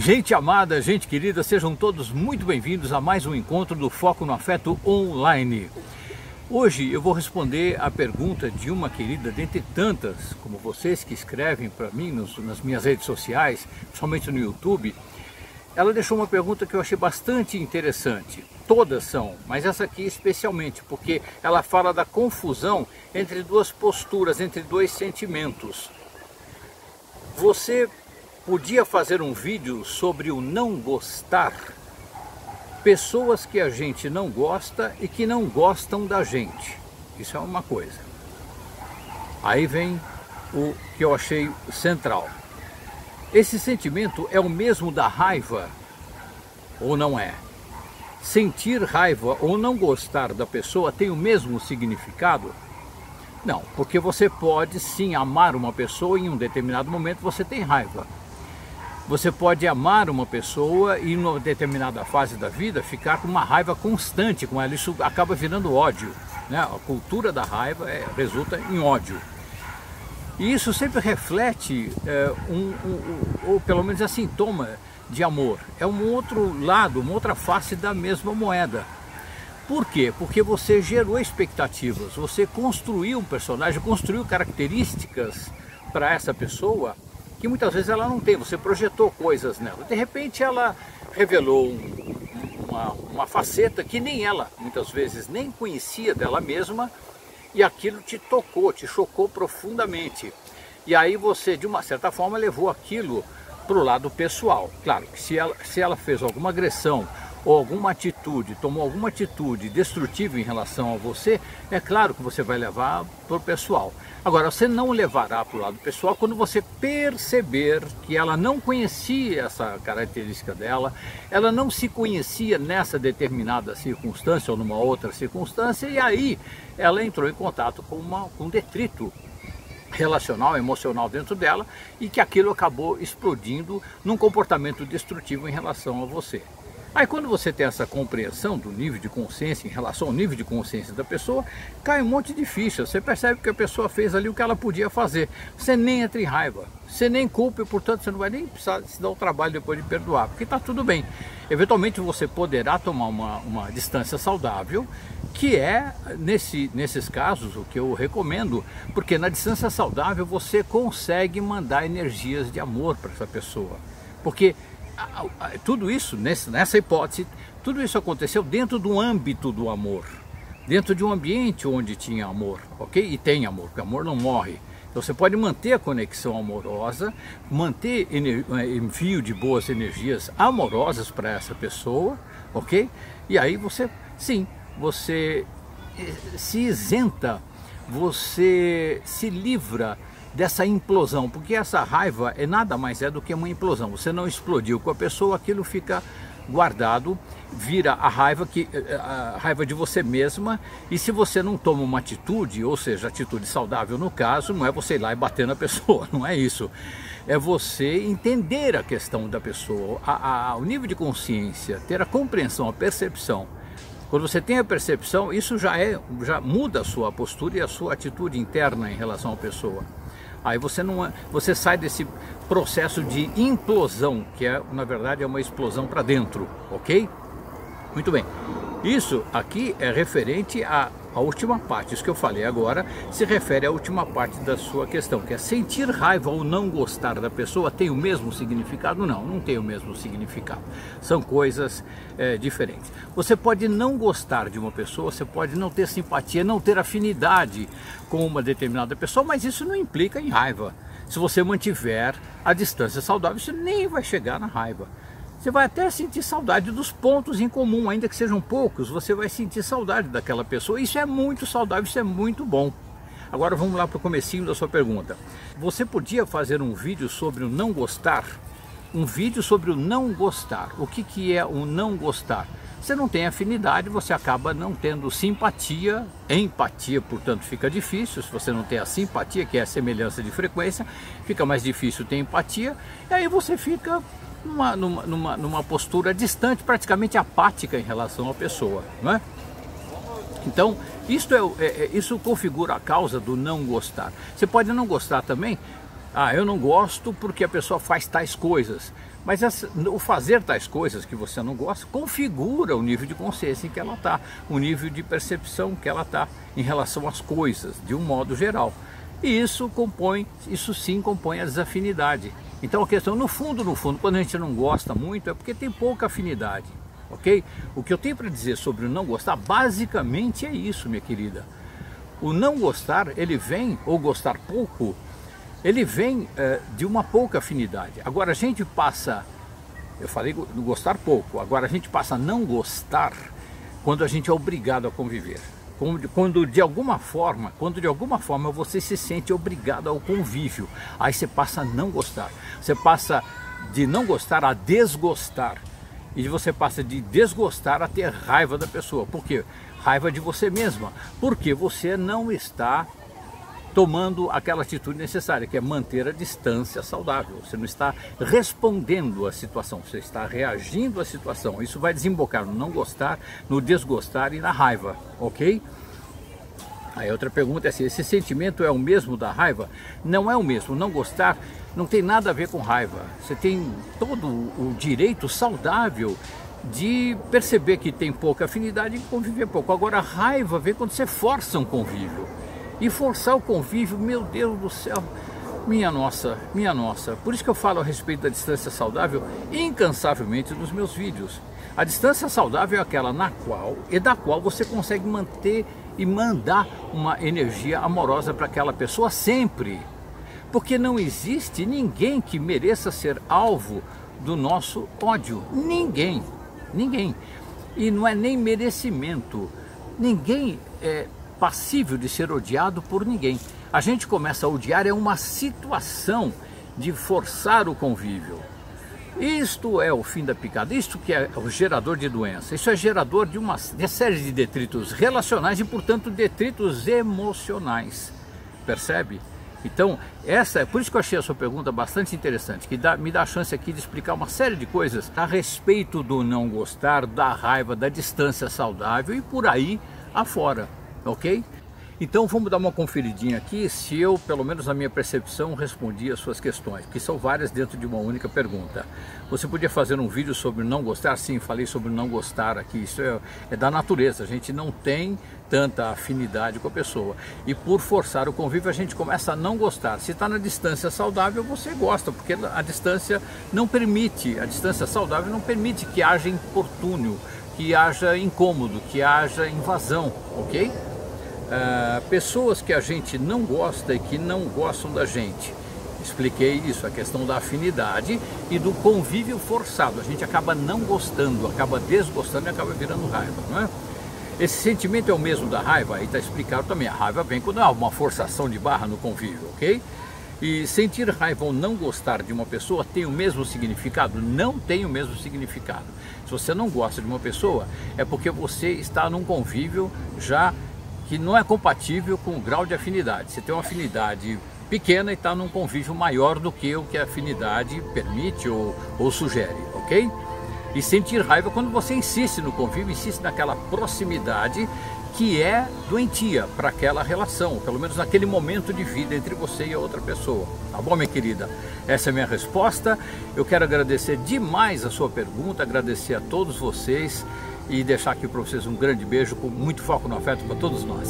Gente amada, gente querida, sejam todos muito bem-vindos a mais um encontro do Foco no Afeto Online. Hoje eu vou responder a pergunta de uma querida, dentre tantas, como vocês que escrevem para mim nas minhas redes sociais, principalmente no YouTube. Ela deixou uma pergunta que eu achei bastante interessante. Todas são, mas essa aqui especialmente, porque ela fala da confusão entre duas posturas, entre dois sentimentos. Você podia fazer um vídeo sobre o não gostar? Pessoas que a gente não gosta e que não gostam da gente. Isso é uma coisa. Aí vem o que eu achei central. Esse sentimento é o mesmo da raiva ou não é? Sentir raiva ou não gostar da pessoa tem o mesmo significado? Não, porque você pode sim amar uma pessoa e em um determinado momento você tem raiva. Você pode amar uma pessoa e em uma determinada fase da vida ficar com uma raiva constante com ela. Isso acaba virando ódio, né? A cultura da raiva resulta em ódio. E isso sempre reflete ou pelo menos é sintoma de amor. É um outro lado, uma outra face da mesma moeda. Por quê? Porque você gerou expectativas, você construiu um personagem, construiu características para essa pessoa que muitas vezes ela não tem. Você projetou coisas nela. De repente ela revelou uma faceta que nem ela, muitas vezes, nem conhecia dela mesma, e aquilo te tocou, te chocou profundamente. E aí você, de uma certa forma, levou aquilo para o lado pessoal. Claro que se ela fez alguma agressão ou alguma atitude, tomou alguma atitude destrutiva em relação a você, é claro que você vai levar para o pessoal. Agora, você não levará para o lado pessoal quando você perceber que ela não conhecia essa característica dela, ela não se conhecia nessa determinada circunstância ou numa outra circunstância, e aí ela entrou em contato com um detrito relacional, emocional dentro dela, e que aquilo acabou explodindo num comportamento destrutivo em relação a você. Aí quando você tem essa compreensão do nível de consciência em relação ao nível de consciência da pessoa, cai um monte de ficha. Você percebe que a pessoa fez ali o que ela podia fazer. Você nem entra em raiva, você nem culpa e, portanto, você não vai nem precisar se dar o trabalho depois de perdoar, porque está tudo bem. Eventualmente você poderá tomar uma distância saudável, que é, nesses casos, o que eu recomendo, porque na distância saudável você consegue mandar energias de amor para essa pessoa. Porque tudo isso, nessa hipótese, tudo isso aconteceu dentro do âmbito do amor, dentro de um ambiente onde tinha amor, ok? E tem amor, porque amor não morre. Então você pode manter a conexão amorosa, manter envio de boas energias amorosas para essa pessoa, ok? E aí você, sim, você se isenta, você se livra dessa implosão, porque essa raiva nada mais do que uma implosão. Você não explodiu com a pessoa, aquilo fica guardado, vira a raiva de você mesma, e se você não toma uma atitude, ou seja, atitude saudável no caso, não é você ir lá e bater na pessoa, não é isso. É você entender a questão da pessoa, o nível de consciência, ter a compreensão, a percepção. Quando você tem a percepção, isso já muda a sua postura e a sua atitude interna em relação à pessoa. Aí você sai desse processo de implosão, que na verdade é uma explosão para dentro, ok? Muito bem. Isso aqui é referente à última parte. Isso que eu falei agora se refere à última parte da sua questão, que é sentir raiva ou não gostar da pessoa tem o mesmo significado? Não, não tem o mesmo significado. São coisas diferentes. Você pode não gostar de uma pessoa, você pode não ter simpatia, não ter afinidade com uma determinada pessoa, mas isso não implica em raiva. Se você mantiver a distância saudável, você nem vai chegar na raiva. Você vai até sentir saudade dos pontos em comum, ainda que sejam poucos, você vai sentir saudade daquela pessoa. Isso é muito saudável, isso é muito bom. Agora vamos lá para o comecinho da sua pergunta. Você podia fazer um vídeo sobre o não gostar? Um vídeo sobre o não gostar. O que é o não gostar? Você não tem afinidade, você acaba não tendo simpatia, empatia, portanto fica difícil. Se você não tem a simpatia, que é a semelhança de frequência, fica mais difícil ter empatia, e aí você fica numa postura distante, praticamente apática em relação à pessoa, não é? Então, isso configura a causa do não gostar. Você pode não gostar também, eu não gosto porque a pessoa faz tais coisas, Mas o fazer tais coisas que você não gosta configura o nível de consciência em que ela está, o nível de percepção que ela está em relação às coisas, de um modo geral. E isso sim compõe a desafinidade. Então a questão, no fundo, quando a gente não gosta muito, é porque tem pouca afinidade, ok? O que eu tenho para dizer sobre o não gostar, basicamente é isso, minha querida. O não gostar, ele vem, ou gostar pouco, ele vem de uma pouca afinidade. Agora a gente passa, eu falei gostar pouco, agora a gente passa a não gostar quando a gente é obrigado a conviver. Quando de alguma forma você se sente obrigado ao convívio, aí você passa a não gostar. Você passa de não gostar a desgostar. E você passa de desgostar a ter raiva da pessoa. Por quê? Raiva de você mesma. Porque você não está tomando aquela atitude necessária, que é manter a distância saudável. Você não está respondendo à situação, você está reagindo à situação. Isso vai desembocar no não gostar, no desgostar e na raiva, ok? Aí outra pergunta é assim, esse sentimento é o mesmo da raiva? Não é o mesmo. Não gostar não tem nada a ver com raiva. Você tem todo o direito saudável de perceber que tem pouca afinidade e conviver pouco. Agora a raiva vem quando você força um convívio. E forçar o convívio, meu Deus do céu, minha nossa. Por isso que eu falo a respeito da distância saudável incansavelmente nos meus vídeos. A distância saudável é aquela da qual você consegue manter e mandar uma energia amorosa para aquela pessoa sempre. Porque não existe ninguém que mereça ser alvo do nosso ódio. Ninguém. E não é nem merecimento. Ninguém é passível de ser odiado por ninguém. A gente começa a odiar é uma situação de forçar o convívio. Isto é o fim da picada, isto que é o gerador de doença. Isso é gerador de uma série de detritos relacionais e, portanto, detritos emocionais. Percebe? Então, é por isso que eu achei a sua pergunta bastante interessante, que me dá a chance aqui de explicar uma série de coisas a respeito do não gostar, da raiva, da distância saudável e por aí afora. Ok? Então vamos dar uma conferidinha aqui se eu, pelo menos na minha percepção, respondi as suas questões, que são várias dentro de uma única pergunta. Você podia fazer um vídeo sobre não gostar? Sim, falei sobre não gostar aqui, isso é da natureza, a gente não tem tanta afinidade com a pessoa. E por forçar o convívio a gente começa a não gostar. Se está na distância saudável, você gosta, porque a distância saudável não permite que haja infortúnio, que haja incômodo, que haja invasão, ok? Pessoas que a gente não gosta e que não gostam da gente. Expliquei isso, a questão da afinidade e do convívio forçado. A gente acaba não gostando, acaba desgostando e acaba virando raiva, não é? Esse sentimento é o mesmo da raiva, aí está explicado também. A raiva vem quando há uma forçação de barra no convívio, ok? E sentir raiva ou não gostar de uma pessoa tem o mesmo significado? Não tem o mesmo significado. Se você não gosta de uma pessoa, é porque você está num convívio já que não é compatível com o grau de afinidade. Você tem uma afinidade pequena e está num convívio maior do que o que a afinidade permite ou sugere, ok? E sentir raiva quando você insiste no convívio, insiste naquela proximidade que é doentia para aquela relação, pelo menos naquele momento de vida entre você e a outra pessoa. Tá bom, minha querida? Essa é a minha resposta. Eu quero agradecer demais a sua pergunta, agradecer a todos vocês e deixar aqui para vocês um grande beijo com muito foco no afeto para todos nós.